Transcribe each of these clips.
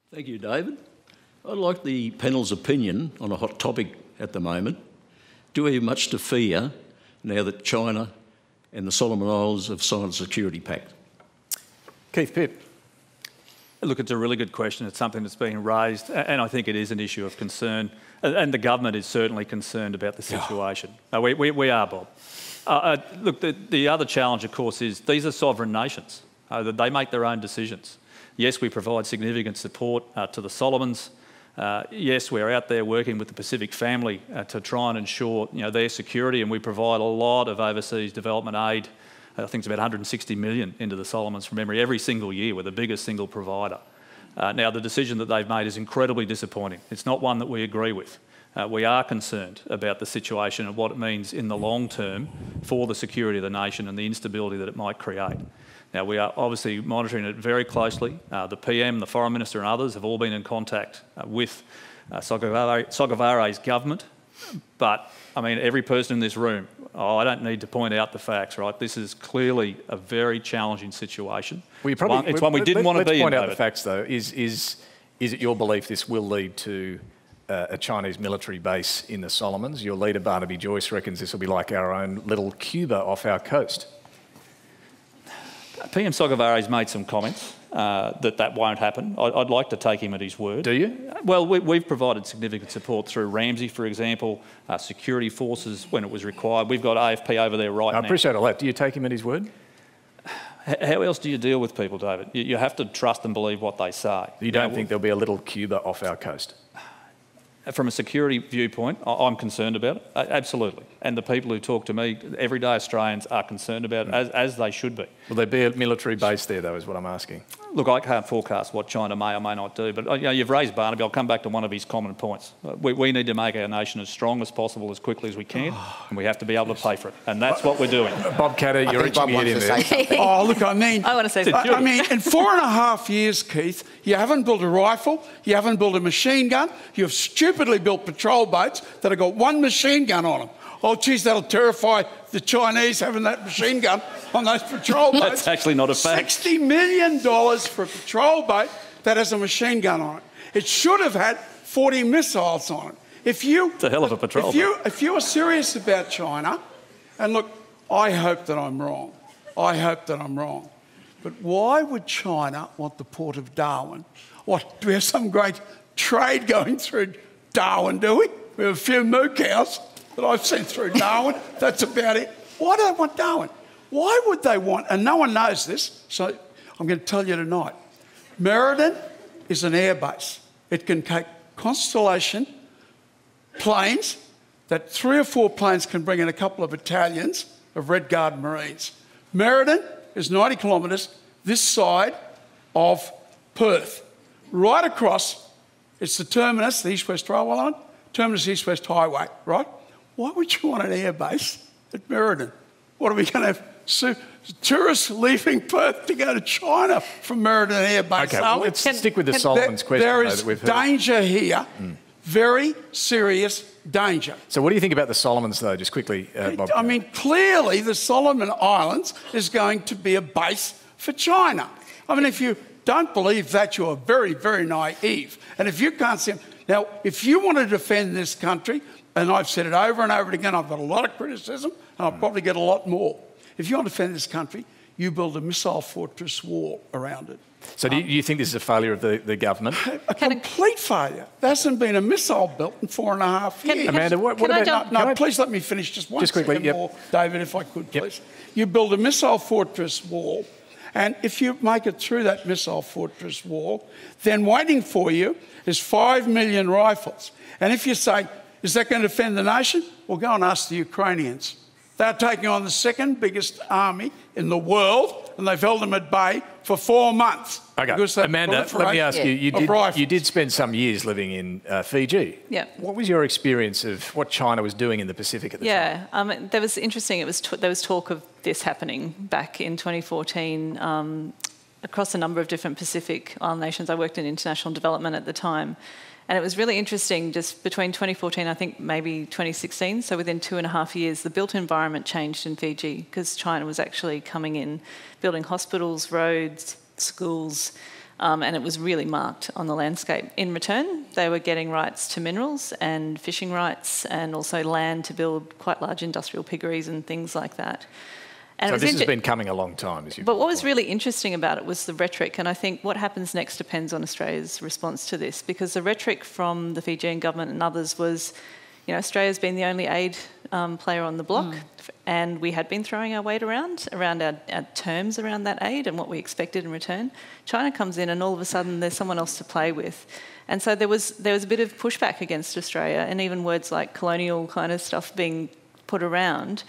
Thank you, David. I'd like the panel's opinion on a hot topic at the moment. Do we have much to fear now that China and the Solomon Islands have signed a security pact? Keith Pitt. Look, it's a really good question. It's something that's being raised, and I think it is an issue of concern. And the government is certainly concerned about the situation. We are, Bob. Look, the other challenge, of course, is these are sovereign nations. They make their own decisions. Yes, we provide significant support to the Solomons. Yes, we're out there working with the Pacific family to try and ensure their security, and we provide a lot of overseas development aid. I think it's about 160 million into the Solomons from memory every single year. We're the biggest single provider. Now, the decision that they've made is incredibly disappointing. It's not one that we agree with. We are concerned about the situation and what it means in the long term for the security of the nation and the instability that it might create. Now, we are obviously monitoring it very closely. The PM, the Foreign Minister and others have all been in contact with Sogavare's government. But, I mean, every person in this room, I don't need to point out the facts, right? This is clearly a very challenging situation. Well, it's one we didn't want to be in. Let's point out the facts, though. Is it your belief this will lead to a Chinese military base in the Solomons? Your leader, Barnaby Joyce, reckons this will be like our own little Cuba off our coast. PM Sogavare's made some comments that won't happen. I'd like to take him at his word. Do you? Well, we've provided significant support through Ramsey, for example, security forces when it was required. We've got AFP over there right now. I appreciate all that. Do you take him at his word? How else do you deal with people, David? You have to trust and believe what they say. You don't think there'll be a little Cuba off our coast? From a security viewpoint, I'm concerned about it, absolutely. And the people who talk to me, everyday Australians, are concerned about it, as they should be. Will there be a military base there, though, is what I'm asking? Look, I can't forecast what China may or may not do, but you've raised Barnaby. I'll come back to one of his common points. We need to make our nation as strong as possible, as quickly as we can, and we have to be able to pay for it. And that's what we're doing. Bob Catter, you're reaching your head in there. Oh, look, I mean... I want to say something. I mean, in 4.5 years, Keith, you haven't built a rifle, you haven't built a machine gun, you've stupidly built patrol boats that have got one machine gun on them. Oh, geez, that'll terrify the Chinese having that machine gun on those patrol boats. That's actually not a fact. $60 million for a patrol boat that has a machine gun on it. It should have had 40 missiles on it. It's a hell of a patrol boat. If you are serious about China, and look, I hope that I'm wrong. I hope that I'm wrong. But why would China want the port of Darwin? What, do we have some great trade going through Darwin, do we? We have a few moo cows that I've seen through Darwin. That's about it. Why do they want Darwin? Why would they want, and no one knows this, so I'm going to tell you tonight. Merredin is an air base. It can take Constellation planes, that 3 or 4 planes can bring in a couple of battalions of Red Guard Marines. Merredin is 90 kilometres this side of Perth. Right across, it's the terminus, the East-West Railway line, terminus East-West Highway, right? Why would you want an air base at Merredin? What are we going to have? Tourists leaving Perth to go to China from Merredin Air Base. Okay, well, let's stick with the Solomons question. There is danger here, very serious danger. So what do you think about the Solomons, though, just quickly, Bob? I mean, clearly the Solomon Islands is going to be a base for China. I mean, if you don't believe that, you're very, very naive. And if you can't see... Now, if you want to defend this country, and I've said it over and over again, I've got a lot of criticism, and I'll probably get a lot more. If you want to defend this country, you build a missile fortress wall around it. So do you think this is a failure of the government? A complete failure. There hasn't been a missile built in 4.5 years. Amanda, what about... No, please let me finish just one second more, David, if I could, please. You build a missile fortress wall, and if you make it through that missile fortress wall, then waiting for you is 5 million rifles. And if you say, is that going to defend the nation? Well, go and ask the Ukrainians. They're taking on the second biggest army in the world, and they've held them at bay for 4 months. Okay, Amanda, let me ask you, you did spend some years living in Fiji. Yeah. What was your experience of what China was doing in the Pacific at the time? Yeah, that was interesting. There was talk of this happening back in 2014 across a number of different Pacific Island nations. I worked in international development at the time. And it was really interesting, just between 2014, I think maybe 2016, so within 2.5 years, the built environment changed in Fiji because China was actually coming in, building hospitals, roads, schools, And it was really marked on the landscape. In return, they were getting rights to minerals and fishing rights and also land to build quite large industrial piggeries and things like that. And so this has been coming a long time, as you. But what was really interesting about it was the rhetoric, and I think what happens next depends on Australia's response to this, because the rhetoric from the Fijian government and others was, you know, Australia's been the only aid player on the block, and we had been throwing our weight around our terms around that aid and what we expected in return. China comes in, and all of a sudden there's someone else to play with. And so there was a bit of pushback against Australia, and even words like colonial kind of stuff being put around.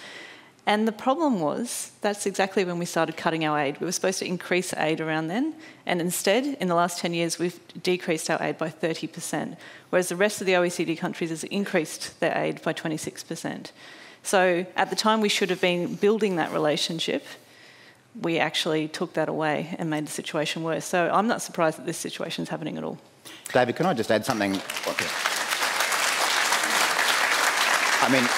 And the problem was, that's exactly when we started cutting our aid. We were supposed to increase aid around then, and instead, in the last 10 years, we've decreased our aid by 30%, whereas the rest of the OECD countries has increased their aid by 26%. So at the time we should have been building that relationship, we actually took that away and made the situation worse. So I'm not surprised that this situation is happening at all. David, can I just add something? I mean,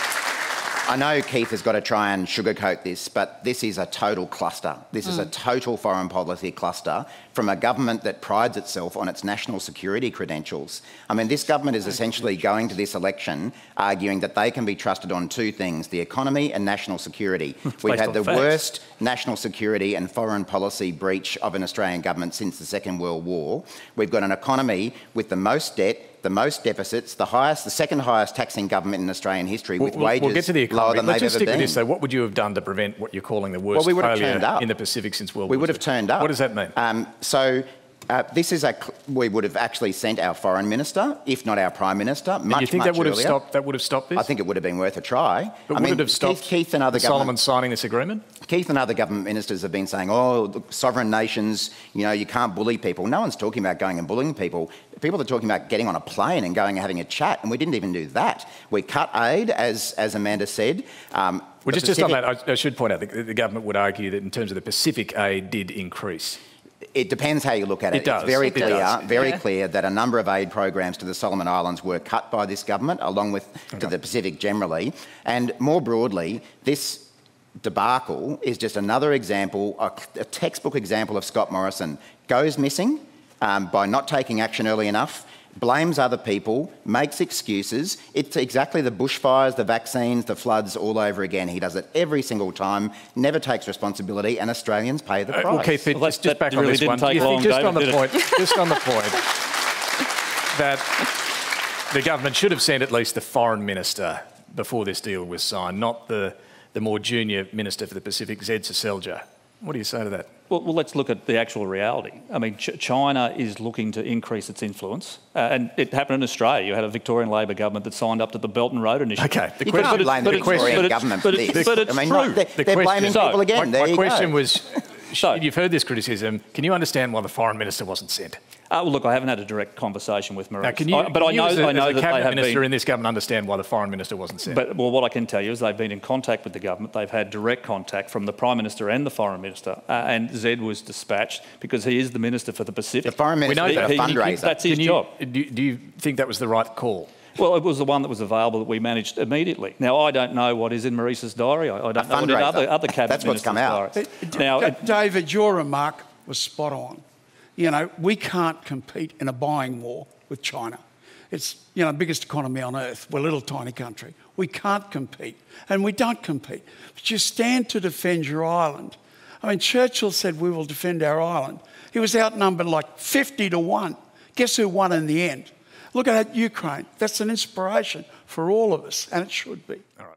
I know Keith has got to try and sugarcoat this, but this is a total cluster. This is a total foreign policy cluster from a government that prides itself on its national security credentials. I mean, this government is essentially going to this election arguing that they can be trusted on two things, the economy and national security. We've had the worst national security and foreign policy breach of an Australian government since the Second World War. We've got an economy with the most debt, the most deficits, the second highest taxing government in Australian history, with wages we'll get to the economy. lower than Let's they've just ever stick with been. this, though. What would you have done to prevent what you're calling the worst failure in the Pacific since World War II? We would have turned up. What does that mean? We would have actually sent our foreign minister, if not our prime minister, much, and you think much that would earlier. have stopped this? I think it would have been worth a try. But would it have stopped Keith and other Solomon signing this agreement? Keith and other government ministers have been saying, oh, look, sovereign nations, you know, you can't bully people. No one's talking about going and bullying people. People are talking about getting on a plane and going and having a chat, and we didn't even do that. We cut aid, as Amanda said. Well, just on that, I should point out that the government would argue that in terms of the Pacific aid did increase. It depends how you look at it. It's very clear that a number of aid programs to the Solomon Islands were cut by this government, along with to the Pacific generally. And more broadly, this debacle is just another example, a textbook example of Scott Morrison. Goes missing by not taking action early enough, blames other people, makes excuses. It's exactly the bushfires, the vaccines, the floods all over again. He does it every single time, never takes responsibility, and Australians pay the price. Okay, Pitt, just back on this one. Just on the point that the government should have sent at least the foreign minister before this deal was signed, not the more junior minister for the Pacific, Zed Seselja. What do you say to that? Well, let's look at the actual reality. I mean, China is looking to increase its influence, and it happened in Australia. You had a Victorian Labor government that signed up to the Belt and Road Initiative. Okay, you can't blame the Victorian government for this. But it's true. They're blaming people again. My question was, you've heard this criticism. Can you understand why the foreign minister wasn't sent? Well, look, I haven't had a direct conversation with Maurice. Can you, I know as that a they cabinet have minister been, in this government understand why the foreign minister wasn't sent? But what I can tell you is they've been in contact with the government. They've had direct contact from the Prime Minister and the Foreign Minister, and Zed was dispatched because he is the Minister for the Pacific. The Foreign Minister is a fundraiser. That's his job. Do you think that was the right call? Well, it was the one that was available that we managed immediately. Now, I don't know what is in Maurice's diary. I don't know what other cabinet That's what's come out. David, your remark was spot on. You know, we can't compete in a buying war with China. It's, you know, the biggest economy on earth. We're a little tiny country. We can't compete, and we don't compete. But you stand to defend your island. I mean, Churchill said we will defend our island. He was outnumbered like 50-1. Guess who won in the end? Look at Ukraine. That's an inspiration for all of us, and it should be. All right.